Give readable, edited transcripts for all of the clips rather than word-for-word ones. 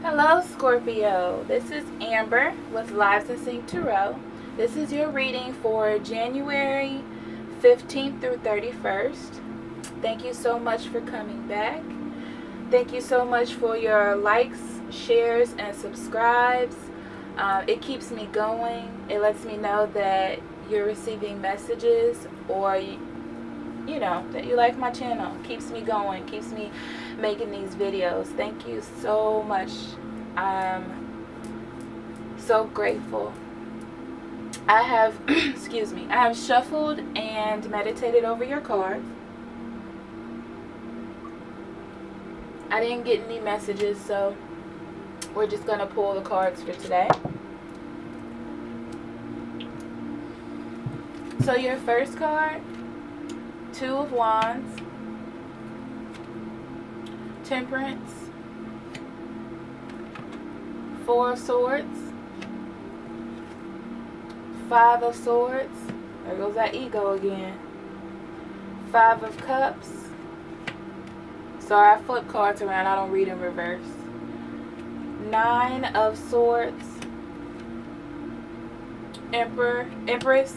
Hello Scorpio, this is Amber with Licensing Tarot. This is your reading for January 15th through 31st. Thank you so much for coming back. Thank you so much for your likes, shares, and subscribes. It keeps me going. It lets me know that you're receiving messages, or you know that you like my channel. Keeps me going, keeps me making these videos. Thank you so much. I'm so grateful. I have excuse me, I have shuffled and meditated over your cards. I didn't get any messages, so we're just gonna pull the cards for today. So your first card, Two of Wands, Temperance, Four of Swords, Five of Swords, there goes that ego again, Five of Cups. Sorry, I flip cards around, I don't read in reverse. Nine of Swords, Empress,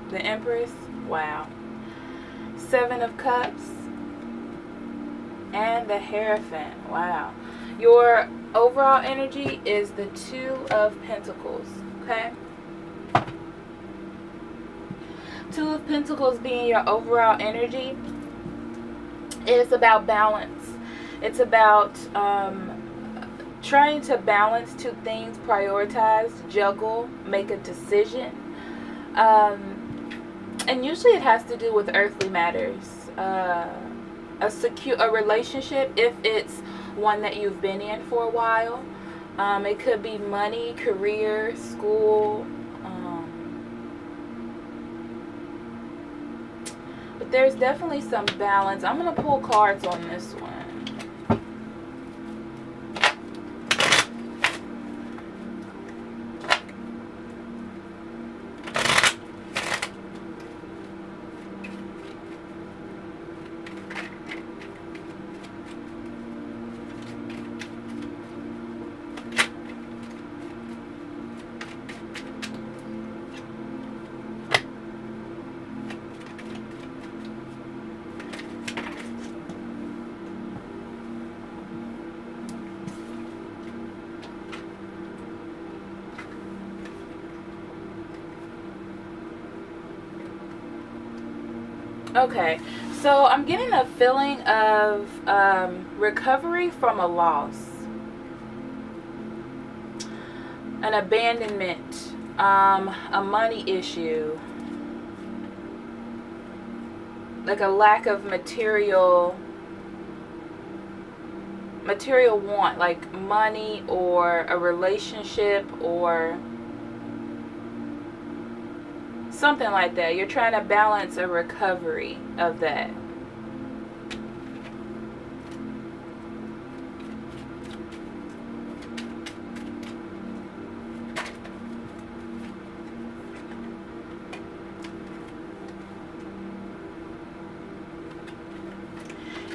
the Empress, wow. Seven of Cups, and the Hierophant, wow. Your overall energy is the Two of Pentacles, okay? Two of Pentacles being your overall energy. It's about balance. It's about trying to balance two things, prioritize, juggle, make a decision. And usually it has to do with earthly matters. A relationship, if it's one that you've been in for a while. It could be money, career, school. But there's definitely some balance. I'm going to pull cards on this one. Okay, so I'm getting a feeling of recovery from a loss, an abandonment, a money issue, like a lack of material want, like money or a relationship or something like that. You're trying to balance a recovery of that.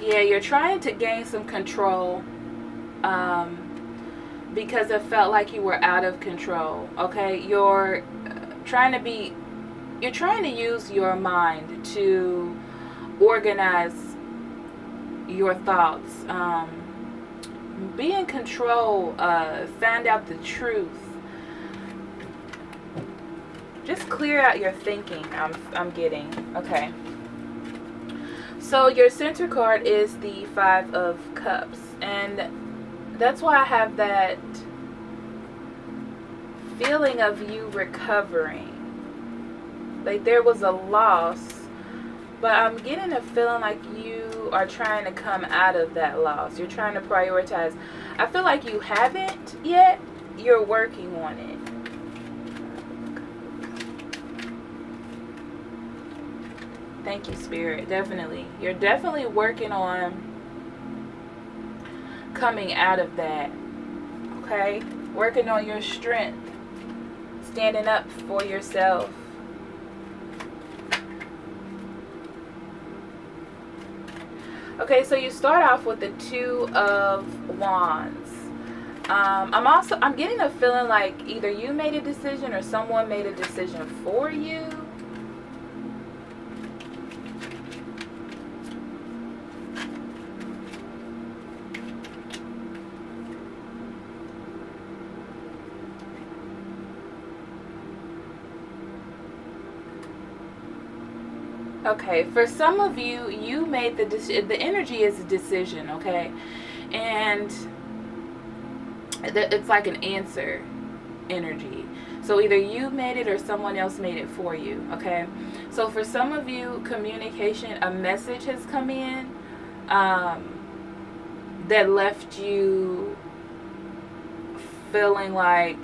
Yeah, you're trying to gain some control because it felt like you were out of control. Okay, you're trying to use your mind to organize your thoughts, be in control, find out the truth, just clear out your thinking. I'm getting, okay. So your center card is the Five of Cups, and that's why I have that feeling of you recovering. Like there was a loss, but I'm getting a feeling like you are trying to come out of that loss. You're trying to prioritize. I feel like you haven't yet. You're working on it. Thank you, Spirit. Definitely. You're definitely working on coming out of that. Okay? Working on your strength. Standing up for yourself. Okay, so you start off with the Two of Wands. I'm getting a feeling like either you made a decision or someone made a decision for you. Okay, for some of you, you made the decision. The energy is a decision, okay? And it's like an answer energy. So either you made it or someone else made it for you, okay? So for some of you, communication, a message has come in that left you feeling like,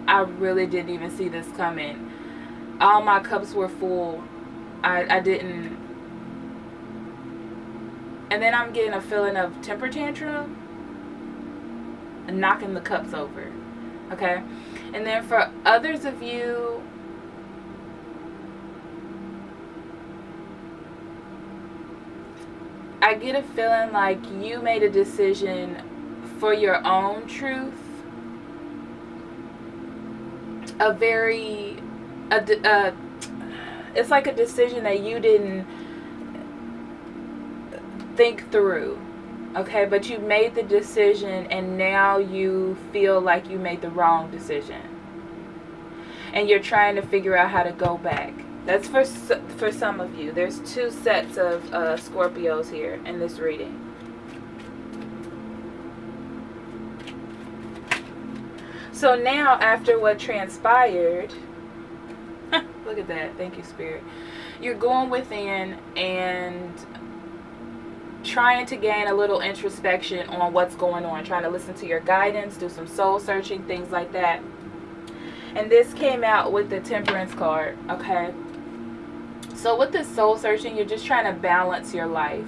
I really didn't even see this coming. All my cups were full. I didn't. And then I'm getting a feeling of temper tantrum and knocking the cups over. Okay? And then for others of you, I get a feeling like you made a decision for your own truth. It's like a decision that you didn't think through, okay? But you made the decision and now you feel like you made the wrong decision. And you're trying to figure out how to go back. That's for some of you. There's two sets of Scorpios here in this reading. So now, after what transpired, look at that. Thank you, Spirit. You're going within and trying to gain a little introspection on what's going on. Trying to listen to your guidance, do some soul searching, things like that. And this came out with the Temperance card, okay? So with this soul searching, you're just trying to balance your life,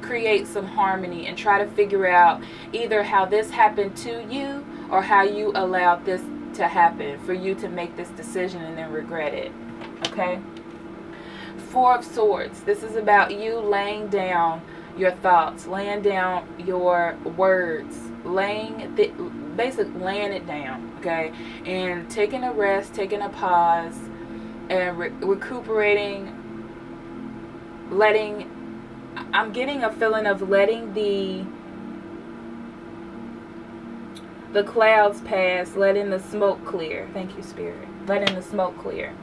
create some harmony, and try to figure out either how this happened to you or how you allowed this to happen for you to make this decision and then regret it. Okay? Four of Swords. This is about you laying down your thoughts, laying down your words, basically laying it down, okay? And taking a rest, taking a pause, and recuperating, I'm getting a feeling of letting the clouds pass, letting the smoke clear. Thank you, Spirit. Letting the smoke clear.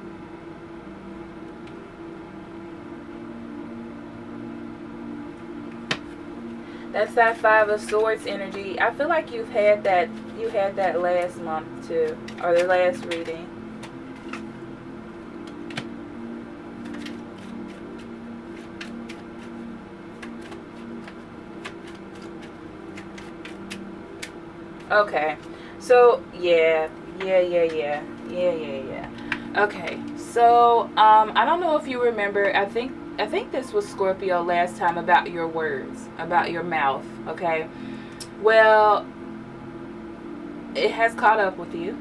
That's that Five of Swords energy. I feel like you had that last month too, or the last reading. Okay, so yeah. Okay, so I don't know if you remember. I think this was Scorpio last time about your words, about your mouth. Okay, well, it has caught up with you.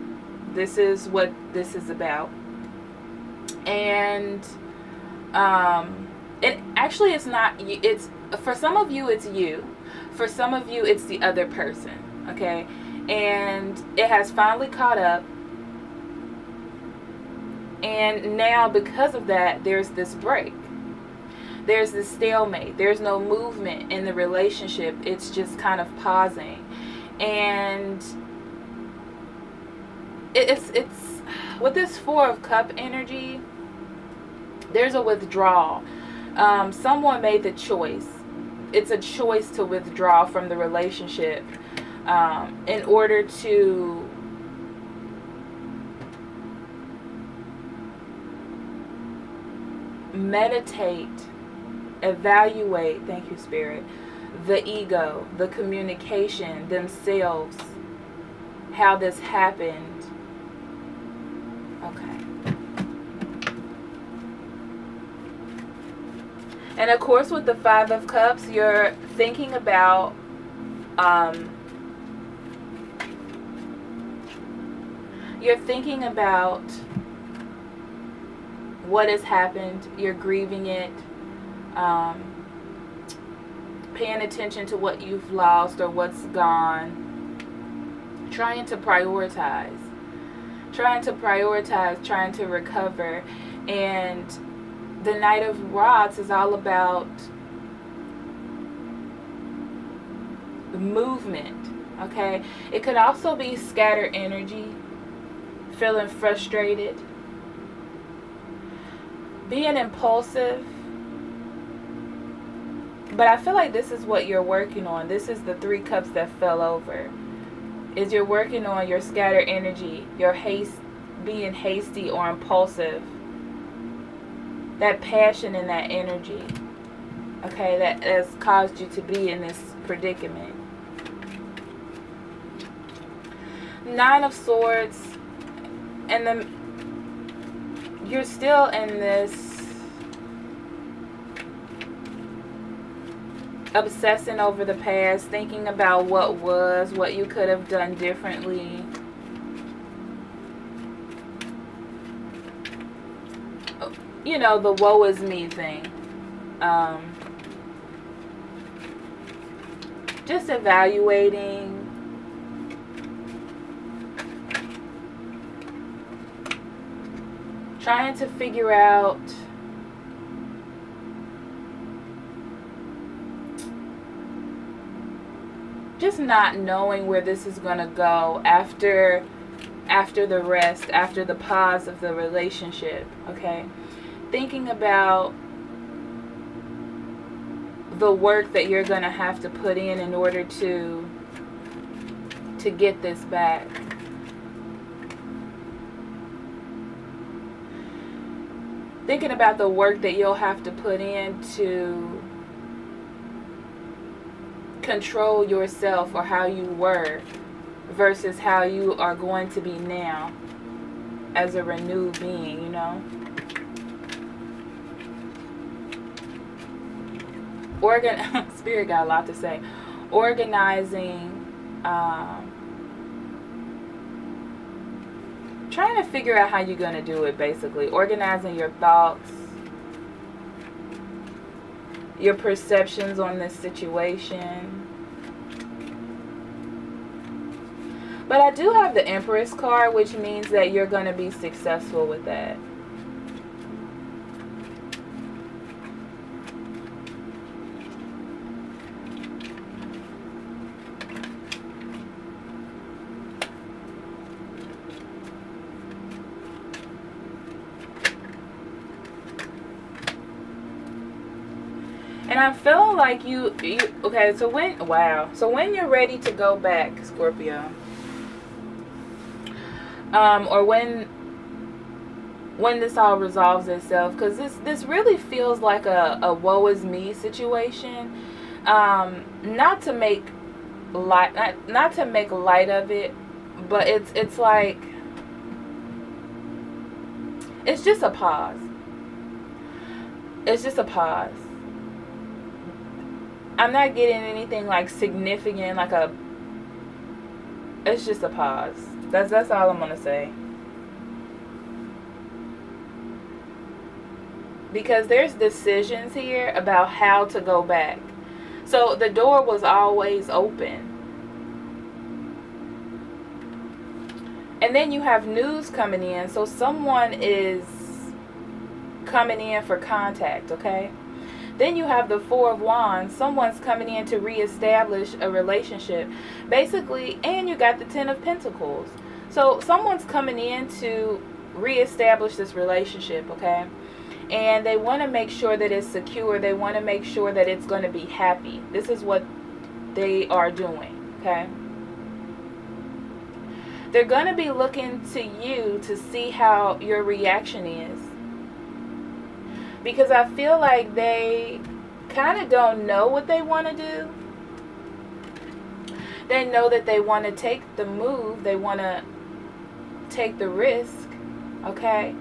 This is what this is about, and it actually it's not. It's for some of you, it's you. For some of you, it's the other person. Okay, and it has finally caught up, and now because of that, there's this break, there's this stalemate, there's no movement in the relationship. It's just kind of pausing, and it's with this Four of Cup energy, there's a withdrawal. Someone made the choice. It's a choice to withdraw from the relationship in order to meditate, evaluate, thank you, Spirit, the ego, the communication, themselves, how this happened. Okay. And of course, with the Five of Cups, you're thinking about what has happened. You're grieving it, paying attention to what you've lost or what's gone. trying to prioritize, trying to recover. And the Knight of Rods is all about movement, okay? It could also be scattered energy, feeling frustrated, being impulsive. But I feel like this is what you're working on. This is the 3 cups that fell over. Is you're working on your scattered energy, your being hasty or impulsive. That passion and that energy, okay, that has caused you to be in this predicament. 9 of Swords, and then you're still in this obsessing over the past, thinking about what was, what you could have done differently. You know, the woe is me thing. Just evaluating. Trying to figure out just not knowing where this is going to go after the rest, after the pause of the relationship, okay? Thinking about the work that you're going to have to put in order to get this back. Thinking about the work that you'll have to put in to control yourself, or how you were versus how you are going to be now as a renewed being, you know. Spirit got a lot to say. Organizing, trying to figure out how you're going to do it, basically. Organizing your thoughts, your perceptions on this situation. But I do have the Empress card, which means that you're going to be successful with that. And I'm feeling like you okay, so when you're ready to go back, Scorpio, or when this all resolves itself, because this really feels like a woe is me situation. Not to make light of it, but it's like it's just a pause. It's just a pause. I'm not getting anything like significant, like it's just a pause. That's all I'm gonna say. Because there's decisions here about how to go back. So the door was always open. And then you have news coming in. So someone is coming in for contact, okay? Then you have the Four of Wands. Someone's coming in to reestablish a relationship. Basically, and you got the Ten of Pentacles. So someone's coming in to reestablish this relationship, okay? And they want to make sure that it's secure. They want to make sure that it's going to be happy. This is what they are doing, okay? They're going to be looking to you to see how your reaction is. Because I feel like they kind of don't know what they want to do. They know that they want to take the move. They want to take the risk. Okay?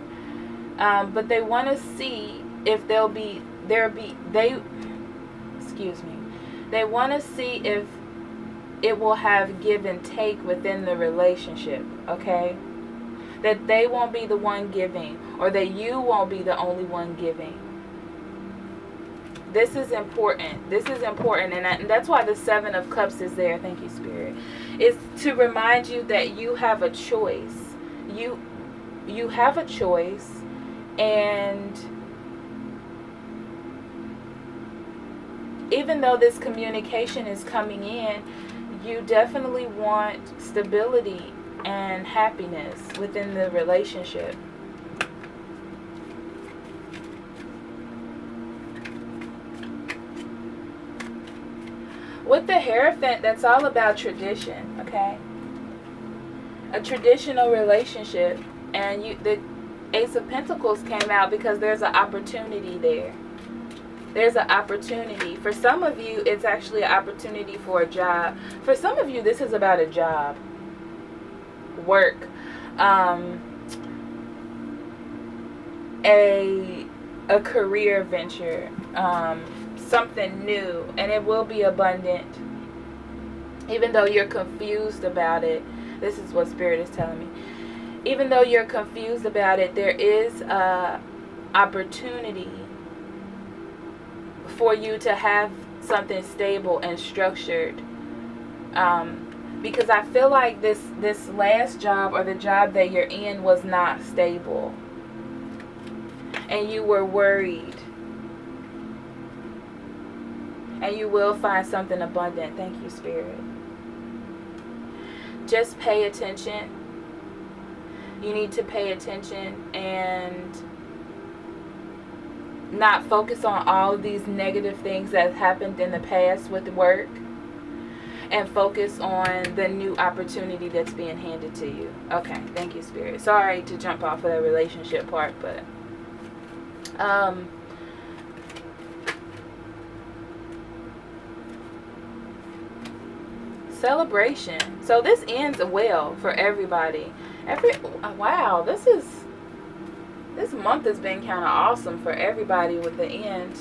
But they want to see if they want to see if it will have give and take within the relationship. Okay? That they won't be the one giving, or that you won't be the only one giving. This is important. This is important, and that's why the Seven of Cups is there. Thank you, Spirit. It's to remind you that you have a choice. You have a choice, and even though this communication is coming in, you definitely want stability and happiness within the relationship. With the Hierophant, that's all about tradition, okay? A traditional relationship. And the Ace of Pentacles came out because there's an opportunity there. There's an opportunity. For some of you, it's actually an opportunity for a job. For some of you, this is about a job, work, a career venture, something new, and it will be abundant. Even though you're confused about it, this is what Spirit is telling me. Even though you're confused about it, there is a opportunity for you to have something stable and structured. Because I feel like this last job, or the job that you're in, was not stable. And you were worried. And you will find something abundant. Thank you, Spirit. Just pay attention. You need to pay attention and not focus on all of these negative things that happened in the past with work, and focus on the new opportunity that's being handed to you. Okay, thank you, Spirit. Sorry to jump off of the relationship part, but celebration. So this ends well for everybody. Wow, this month has been kind of awesome for everybody with the end.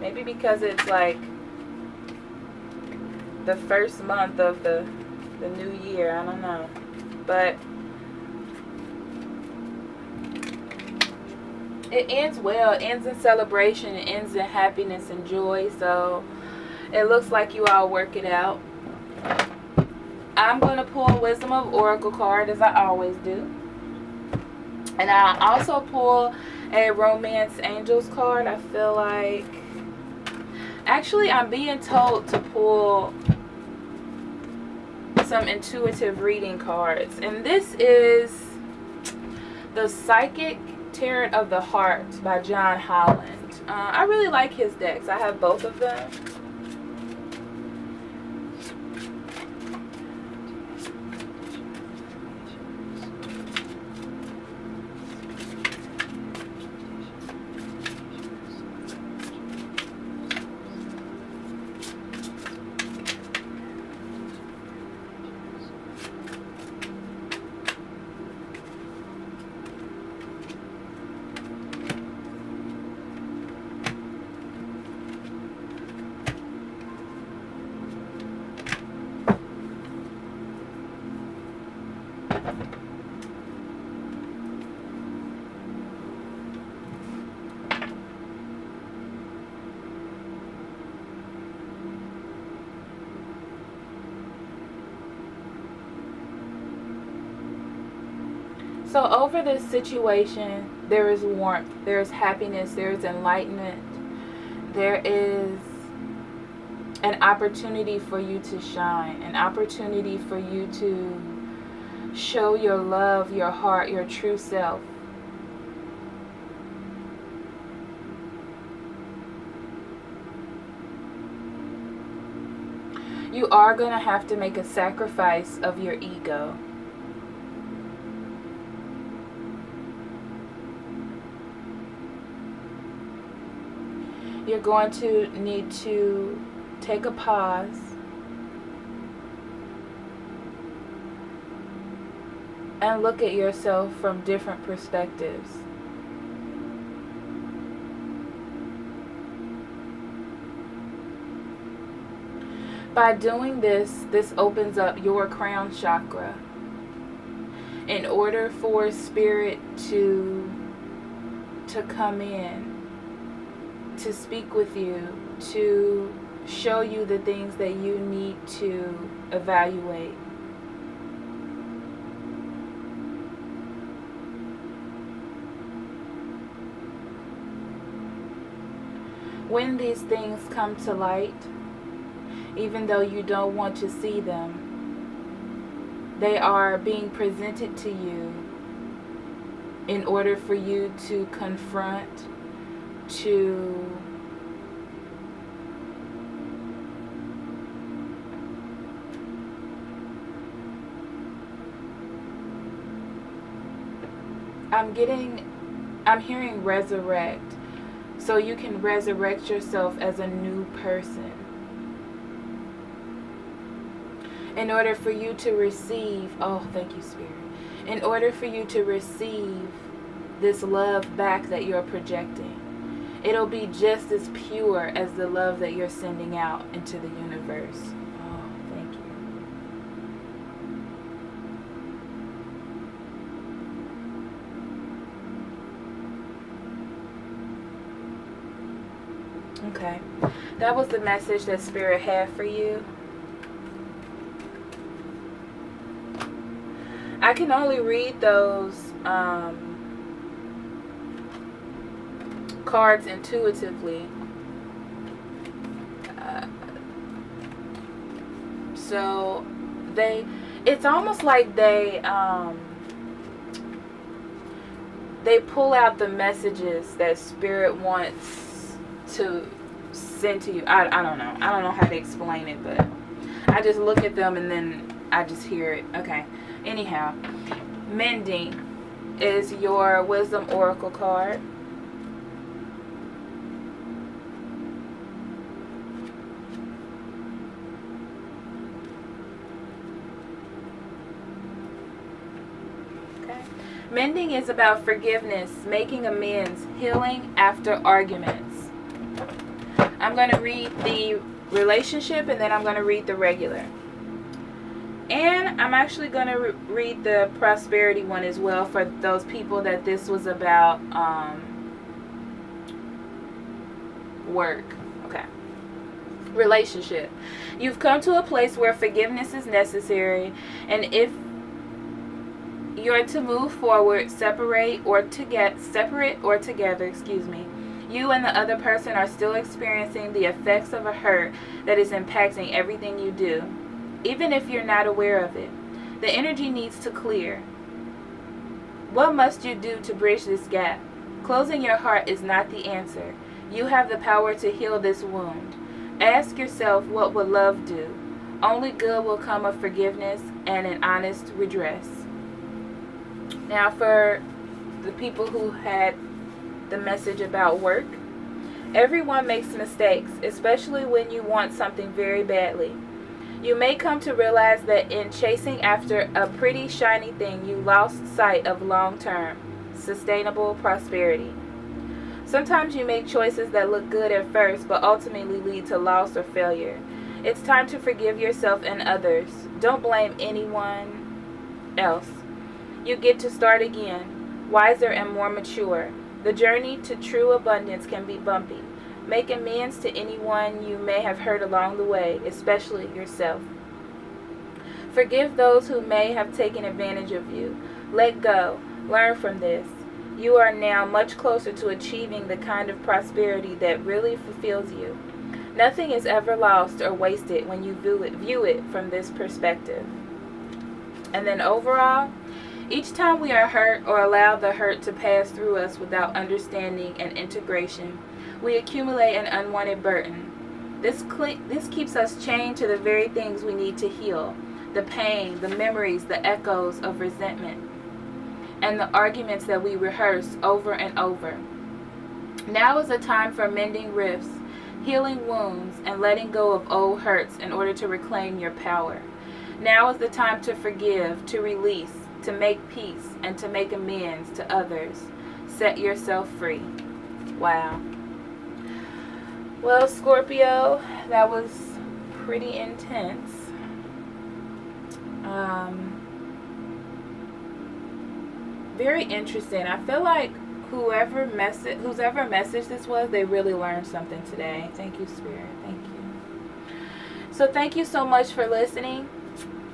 Maybe because it's like the first month of the new year. I don't know. But it ends well. It ends in celebration. It ends in happiness and joy. So it looks like you all work it out. I'm going to pull a Wisdom of Oracle card, as I always do. And I also pull a Romance Angels card. I feel like... Actually, I'm being told to pull some intuitive reading cards. And this is the Psychic Tarot of the Heart by John Holland. I really like his decks. I have both of them. So over this situation, there is warmth, there is happiness, there is enlightenment, there is an opportunity for you to shine, an opportunity for you to show your love, your heart, your true self. You are going to have to make a sacrifice of your ego. You're going to need to take a pause and look at yourself from different perspectives. By doing this, this opens up your crown chakra. In order for Spirit to come in, to speak with you, to show you the things that you need to evaluate, When these things come to light, even though you don't want to see them, they are being presented to you in order for you to confront, to I'm hearing resurrect. So you can resurrect yourself as a new person. In order for you to receive, oh, thank you, Spirit. In order for you to receive this love back that you're projecting, it'll be just as pure as the love that you're sending out into the universe. Oh, thank you. Okay, that was the message that Spirit had for you. I can only read those cards intuitively. So it's almost like they pull out the messages that Spirit wants to send to you. I don't know. I don't know how to explain it, but I just look at them and then I just hear it. Okay. Anyhow, Mending is your Wisdom Oracle card. Okay. Mending is about forgiveness, making amends, healing after arguments. I'm going to read the relationship and then I'm going to read the regular. And I'm actually going to read the prosperity one as well for those people that this was about work. Okay. Relationship. You've come to a place where forgiveness is necessary, and if you're to move forward, separate or together, excuse me, you and the other person are still experiencing the effects of a hurt that is impacting everything you do. Even if you're not aware of it, the energy needs to clear. What must you do to bridge this gap? Closing your heart is not the answer. You have the power to heal this wound. Ask yourself, what would love do? Only good will come of forgiveness and an honest redress. Now for the people who had the message about work, everyone makes mistakes, especially when you want something very badly. You may come to realize that in chasing after a pretty shiny thing, you lost sight of long-term, sustainable prosperity. Sometimes you make choices that look good at first, but ultimately lead to loss or failure. It's time to forgive yourself and others. Don't blame anyone else. You get to start again, wiser and more mature. The journey to true abundance can be bumpy. Make amends to anyone you may have hurt along the way, especially yourself. Forgive those who may have taken advantage of you. Let go. Learn from this. You are now much closer to achieving the kind of prosperity that really fulfills you. Nothing is ever lost or wasted when you view it from this perspective. And then overall, each time we are hurt or allow the hurt to pass through us without understanding and integration, we accumulate an unwanted burden. This keeps us chained to the very things we need to heal. The pain, the memories, the echoes of resentment, and the arguments that we rehearse over and over. Now is a time for mending rifts, healing wounds, and letting go of old hurts in order to reclaim your power. Now is the time to forgive, to release, to make peace, and to make amends to others. Set yourself free. Wow. Well, Scorpio, that was pretty intense. Very interesting. I feel like whoever messaged this was, they really learned something today. Thank you, Spirit. Thank you. So thank you so much for listening.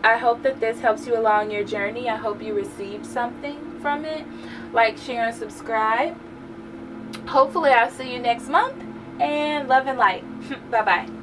I hope that this helps you along your journey. I hope you received something from it. Like, share, and subscribe. Hopefully I'll see you next month. and love and light. Bye-bye.